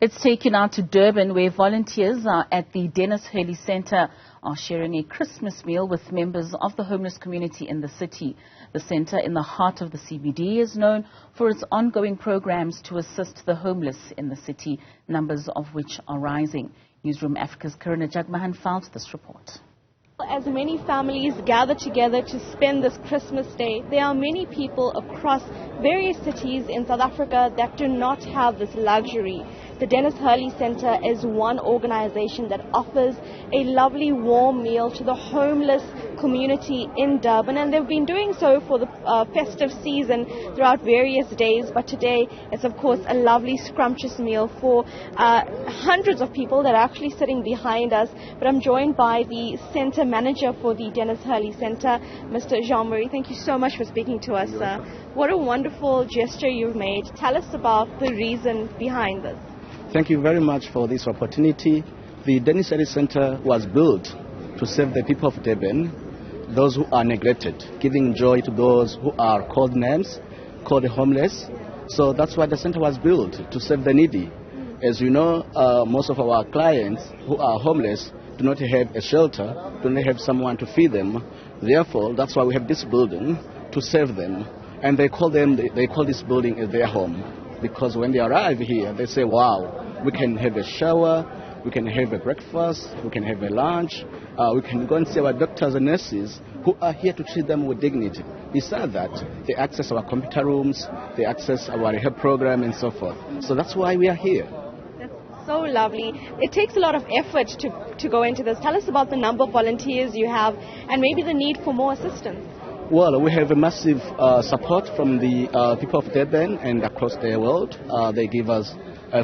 Let's take you now to Durban, where volunteers are at the Denis Hurley Centre are sharing a Christmas meal with members of the homeless community in the city. The centre in the heart of the CBD is known for its ongoing programs to assist the homeless in the city, numbers of which are rising. Newzroom Afrika's Karinda Jagmohan found this report. As many families gather together to spend this Christmas day, there are many people across various cities in South Africa that do not have this luxury. The Denis Hurley Centre is one organization that offers a lovely warm meal to the homeless community in Durban, and they've been doing so for the festive season throughout various days, but today it's of course a lovely scrumptious meal for hundreds of people that are actually sitting behind us. But I'm joined by the centre manager for the Denis Hurley Centre, Mr. Jagmohan. Thank you so much for speaking to us. What a wonderful gesture you've made. Tell us about the reason behind this. Thank you very much for this opportunity. The Denis Hurley Centre was built to serve the people of Durban, those who are neglected, giving joy to those who are called names, called homeless. So that's why the centre was built, to serve the needy. As you know, most of our clients who are homeless do not have a shelter, do not have someone to feed them. Therefore, that's why we have this building to serve them. And they call this building as their home. Because when they arrive here, they say, wow, we can have a shower, we can have a breakfast, we can have a lunch, we can go and see our doctors and nurses who are here to treat them with dignity. Besides that, they access our computer rooms, they access our rehab program and so forth. So that's why we are here. That's so lovely. It takes a lot of effort to go into this. Tell us about the number of volunteers you have and maybe the need for more assistance. Well, we have a massive support from the people of Durban and across the world. They give us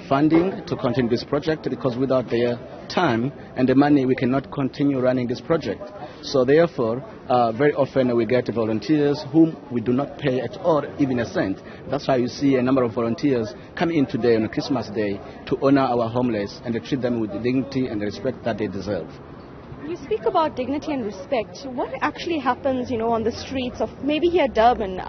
funding to continue this project, because without their time and the money, we cannot continue running this project. So therefore, very often we get volunteers whom we do not pay at all, even a cent. That's why you see a number of volunteers come in today on Christmas Day to honor our homeless and to treat them with the dignity and the respect that they deserve. You speak about dignity and respect. What actually happens, on the streets of maybe here Durban?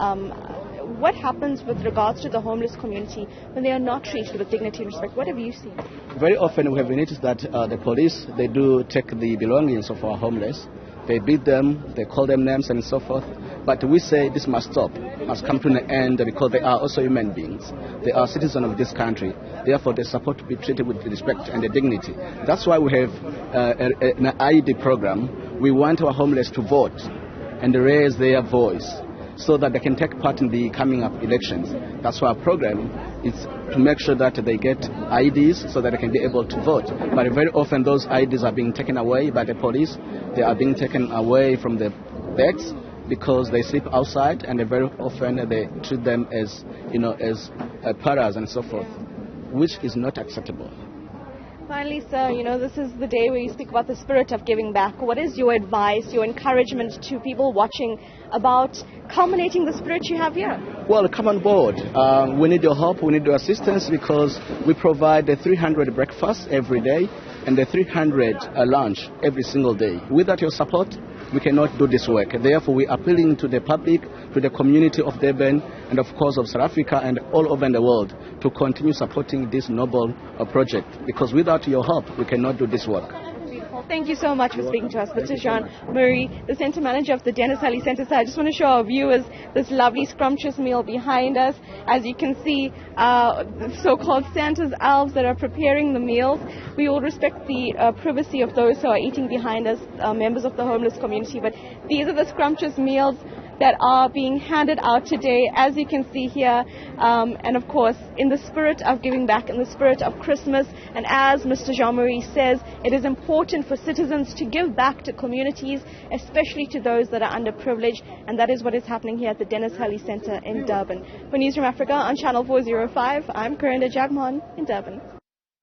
What happens with regards to the homeless community when they are not treated with dignity and respect? What have you seen? Very often we have noticed that the police, they do take the belongings of our homeless. They beat them, they call them names and so forth. But we say this must stop, must come to an end, because they are also human beings. They are citizens of this country. Therefore, they're supposed to be treated with respect and dignity. That's why we have an IED program. We want our homeless to vote and raise their voice so that they can take part in the coming up elections. That's why our program is to make sure that they get IDs so that they can be able to vote. But very often those IDs are being taken away by the police. They are being taken away from the beds because they sleep outside, and very often they treat them as, as paras and so forth, which is not acceptable. Finally, sir, this is the day where you speak about the spirit of giving back. What is your advice, your encouragement to people watching about culminating the spirit you have here? Well, come on board. We need your help, we need your assistance, because we provide the 300 breakfasts every day and the 300 lunch every single day. Without your support, we cannot do this work. Therefore, we are appealing to the public, to the community of Durban, and of course of South Africa and all over the world to continue supporting this noble project, because without your help, we cannot do this work. Thank you so much for speaking to us, Mr. Jagmohan, the centre manager of the Denis Hurley Centre. So I just want to show our viewers this lovely scrumptious meal behind us. As you can see, the so-called Santa's elves that are preparing the meals. We will respect the privacy of those who are eating behind us, members of the homeless community. But these are the scrumptious meals that are being handed out today, as you can see here, and of course in the spirit of giving back, in the spirit of Christmas. And as Mr. Jagmohan says, it is important for citizens to give back to communities, especially to those that are underprivileged, and that is what is happening here at the Denis Hurley Centre in Durban. For Newzroom Afrika on Channel 405, I'm Karinda Jagmohan in Durban.